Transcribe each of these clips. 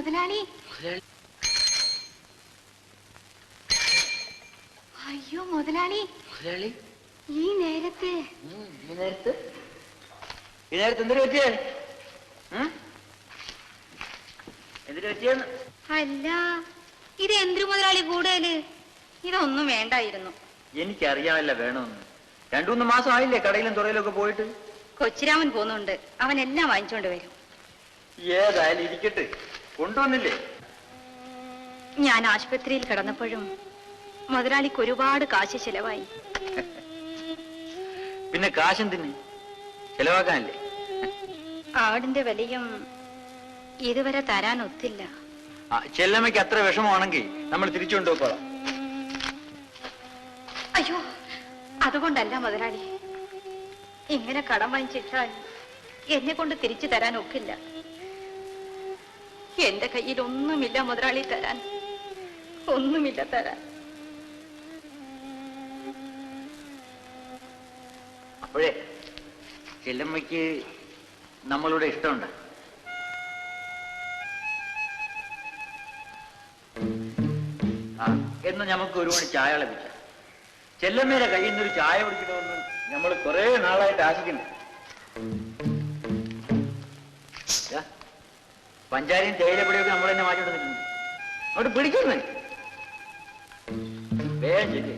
മുതലാളി. അയ്യോ മുതലാളി. മുതലാളി ഈ നേരത്തെ എന്തിനു പറ്റിയേ? എന്തിനു പറ്റിയെന്ന്? അല്ല, ഇത് എന്തിനു മുതലാളി കൂടുതല്? ഇതൊന്നും വേണ്ടായിരുന്നു. എനിക്കറിയാമല്ല വേണമെന്ന്. 2-3 മാസം ആയില്ലേ കടയിലും തുറയിലൊക്കെ പോയിട്ട്. കൊച്ചിരാമൻ പോന്നുണ്ട്, അവൻ എല്ലാം വാങ്ങിച്ചോണ്ട് വരും. ഏതായാലും ഇരിക്കട്ടെ, കൊണ്ടുവന്നില്ലേ? ഞാൻ ആശുപത്രിയിൽ കിടന്നപ്പോഴും മുതലാളിക്ക് ഒരുപാട് കാശ് ചെലവായി. പിന്നെ കാശെന്തിന്? ചെലവാക്കാനല്ലേ? ആടിന്റെ വിലയും ഇതുവരെ തരാൻ ഒത്തില്ല. ചെല്ലമ്മയ്ക്ക് അത്ര വിഷമമാണെങ്കിൽ നമ്മൾ തിരിച്ചു കൊണ്ടുപോയിക്കോളാം. അയ്യോ, അതുകൊണ്ടല്ല മുതലാളി. ഇങ്ങനെ കടം വാങ്ങിച്ചിട്ടാൽ എന്നെ കൊണ്ട് തിരിച്ചു തരാൻ ഒക്കില്ല. എന്റെ കയ്യിൽ ഒന്നുമില്ല മുതലാളി തരാൻ, ഒന്നുമില്ല തരാൻ. അപ്പോഴേ ചെല്ലമ്മയ്ക്ക് നമ്മളുടെ ഇഷ്ടമുണ്ട്. എന്ന് നമുക്ക് ഒരു മണി ചായ ലഭിക്കാം. ചെല്ലമ്മയുടെ കയ്യിൽ നിന്നൊരു ചായ കുടിക്കണമെന്ന് നമ്മൾ കുറെ നാളായിട്ട് ആശിക്കുന്നു. പഞ്ചാരിയും തേയിലപ്പൊടിയൊക്കെ നമ്മൾ തന്നെ മാറ്റി കൊടുത്തിട്ടുണ്ട്. അവിടെ പിടിക്കുന്നേ വേഗം ശരി.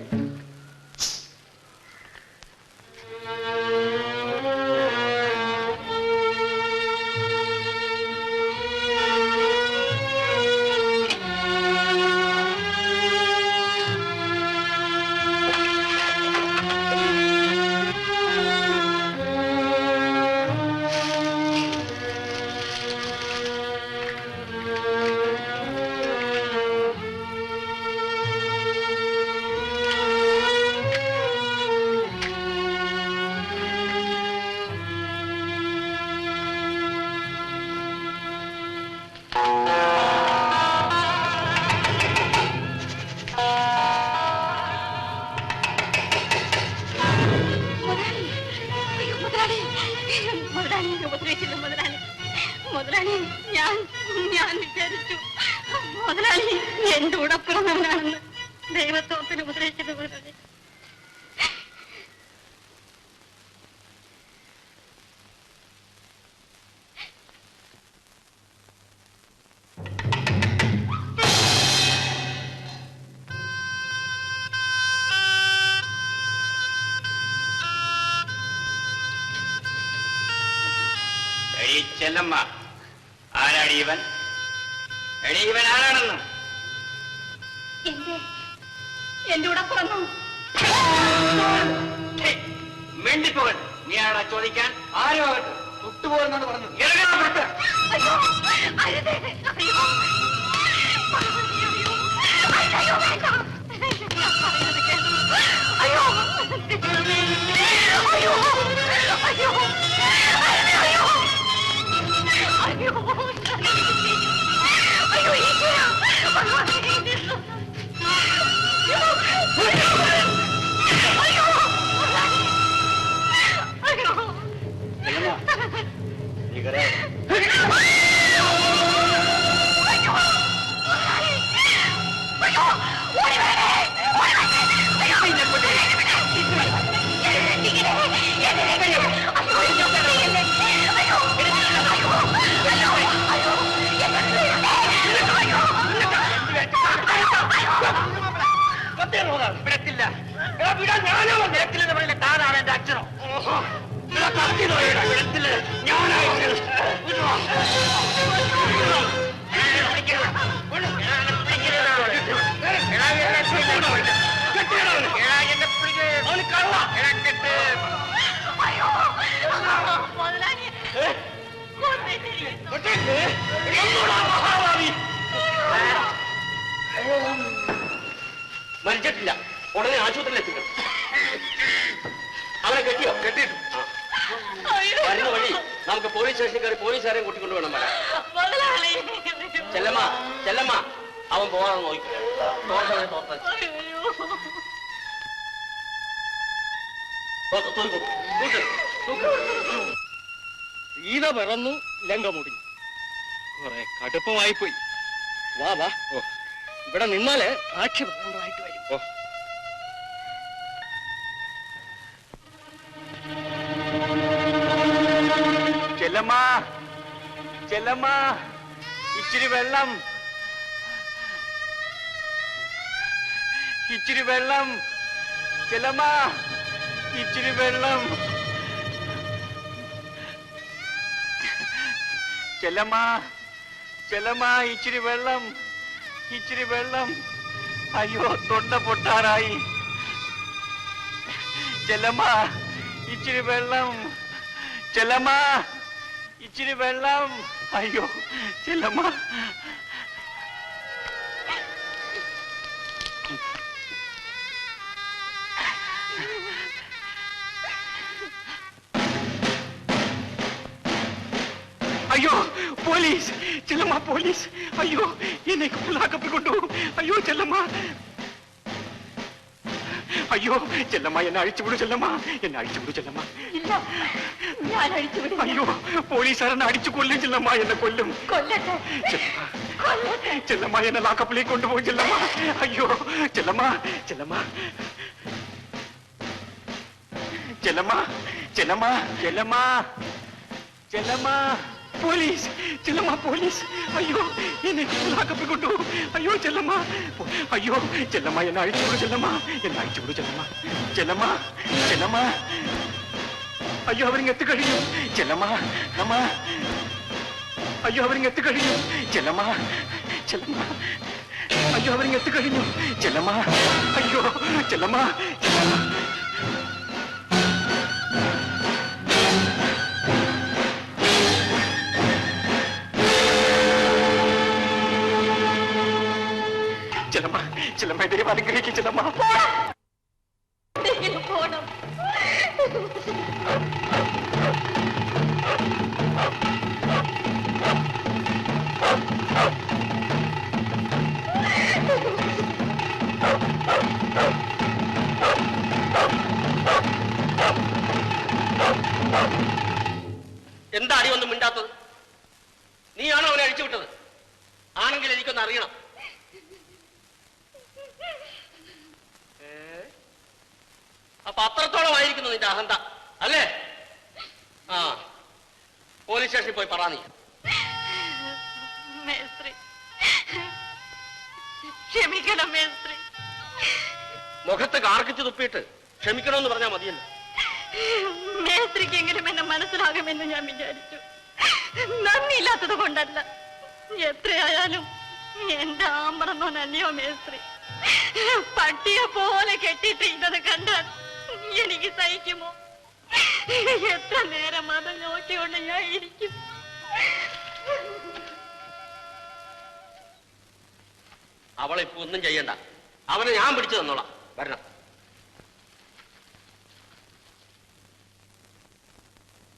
ഞാൻ വിചാരിച്ചു മുതലാളി എന്റെ ഉടപ്പിറന്നവനാണെന്ന്. ദൈവത്തോത്തിന് ഉപദേശിച്ചത് മുതലാളി. ചെല്ലമ്മ, ആരാടി ഇവൻ? ഇവൻ ആരാണെന്ന്? എന്റെ കൂടെ പിറന്നു. മിണ്ടിപ്പോകൻ. നീ ആരാ ചോദിക്കാൻ? ആരോ തൊട്ടുപോകുന്നാണ് പറഞ്ഞു. താനാണ് എന്റെ അച്ഛനോ? മരിച്ചിട്ടില്ല. ഉടനെ ആശുപത്രിയിൽ എത്തിക്കണം. അവനെ കെട്ടിയോ? കെട്ടിയിട്ടു. വരുന്ന വഴി നമുക്ക് പോലീസ് സ്റ്റേഷനിൽ കയറി പോലീസുകാരെയും കൂട്ടിക്കൊണ്ട് വേണം വരാൻ. ചെല്ലമ്മ, ചെല്ലമ്മ, അവൻ പോകാൻ നോക്കി. സീത പിറന്നു, ലങ്ക മുടിഞ്ഞു. കുറെ കടുപ്പമായിപ്പോയി. വാ വാ. ഓ, ഇവിടെ നിന്നാല് ആക്ഷേപമായിട്ട് വരും. ഓ, ചെല്ലമ്മ, ചെല്ലമ്മ, ഇച്ചിരി വെള്ളം, ഇച്ചിരി വെള്ളം, ചെല്ലമ്മ, ഇച്ചിരി വെള്ളം, ചെല്ലമ്മ, ചെല്ലമ്മ, ഇച്ചിരി വെള്ളം, ഇച്ചിരി വെള്ളം. അയ്യോ, തൊണ്ട പൊട്ടാറായി. ചെല്ലമ്മ, ഇച്ചിരി വെള്ളം, ചെല്ലമ്മ, ഇച്ചിരി വെള്ളം. അയ്യോ, ചെല്ലമ്മ. അയ്യോ, പോലീസ്! ചെല്ലമ്മ, പോലീസ്! അയ്യോ, എന്നെ ലാക്കപ്പിൽ കൊണ്ടുപോകും. അയ്യോ, ചെല്ലമ്മ! അയ്യോ, ചെല്ലമ്മ, എന്നെ അഴിച്ചുവിടൂ. ചെല്ലമ്മ, എന്നെ അഴിച്ചുവിടൂ. ചെല്ലമ്മ, ഇല്ല, ഞാൻ അഴിച്ചുവിടും. അയ്യോ, പോലീസുകാരനെ അടിച്ചു കൊല്ലും. ചെല്ലമ്മ, എന്നെ കൊല്ലും. കൊല്ലട്ടെ, ചെല്ലമ്മ, എന്നെ ലാക്കപ്പിലേക്ക് കൊണ്ടുപോകും. ചെല്ലമ്മ, അയ്യോ, ചെല്ലമ്മ, ചെല്ലമ്മ, ചെല്ലമ്മ, ചെല്ലമ്മ, ചെല്ലമ്മ, ചെല്ലമ്മ, പോലീസ്! ചെല്ലമ്മ, പോലീസ്! അയ്യോ, എന്നെ ലാക്കപ്പിൽ കൊണ്ടുപോകും. അയ്യോ, ചെല്ലമ്മ, അയ്യോ, ചെല്ലമ്മ, എന്നെ അഴിച്ചുവിടൂ. ചെല്ലമ്മ, എന്നെ അഴിച്ചുവിടൂ. ചെല്ലമ്മ, ചെല്ലമ്മ, ചെല്ലമ്മ, അയ്യോ, അവരിങ്ങ് എത്തിക്കഴിഞ്ഞു. ചെല്ലമ്മ, നമ്മ, അയ്യോ, അവരിങ്ങ് എത്തിക്കഴിഞ്ഞു. ചെല്ലമ്മ, ചെല്ലമ്മ, അയ്യോ, അവരിങ്ങ് എത്തിക്കഴിഞ്ഞു. ചെല്ലമ്മ, അയ്യോ, ചെല്ലമ്മ, ചെല്ലമ്മ. ചെല്ലമ്മ, ചെല്ലമ്മ, ദൈവം അനുഗ്രഹിക്കും. ചെല്ലമ്മ, പോണം. എന്താ അടി ഒന്നും മിണ്ടാത്തത്? നീയാണോ അവനെ അഴിച്ചുവിട്ടത്? ആണെങ്കിൽ എനിക്കൊന്ന് അറിയണം. അപ്പൊ അത്രത്തോളമായിരിക്കുന്നു നിന്റെ അഹന്ത, അല്ലേ? ആ, പോലീസ് സ്റ്റേഷനിൽ പോയി പറ. നീ മേസ്ത്രി, ക്ഷമിക്കണം മേസ്ത്രി. മുഖത്ത് കാർക്കിച്ച് തുപ്പിയിട്ട് ക്ഷമിക്കണമെന്ന് പറഞ്ഞാൽ മതിയല്ലോ. മേസ്ത്രിക്കെങ്കിലും എന്നെ മനസ്സിലാകുമെന്ന് ഞാൻ വിചാരിച്ചു. നന്ദിയില്ലാത്തത് കൊണ്ടല്ല. എത്രയായാലും എന്റെ ആമ്പറന്നോനല്ലയോ മേസ്ത്രി. പട്ടിയെ പോലെ കെട്ടിയിട്ട് ഇന്നത് കണ്ടാൽ എനിക്ക് സഹിക്കുമോ? എത്ര നേരം അത് നോക്കിക്കൊണ്ട് ഞാൻ ഇരിക്കും. അവളെ ഇപ്പൊ ഒന്നും ചെയ്യണ്ട. അവനെ ഞാൻ പിടിച്ചു തന്നോളാം. വരണം.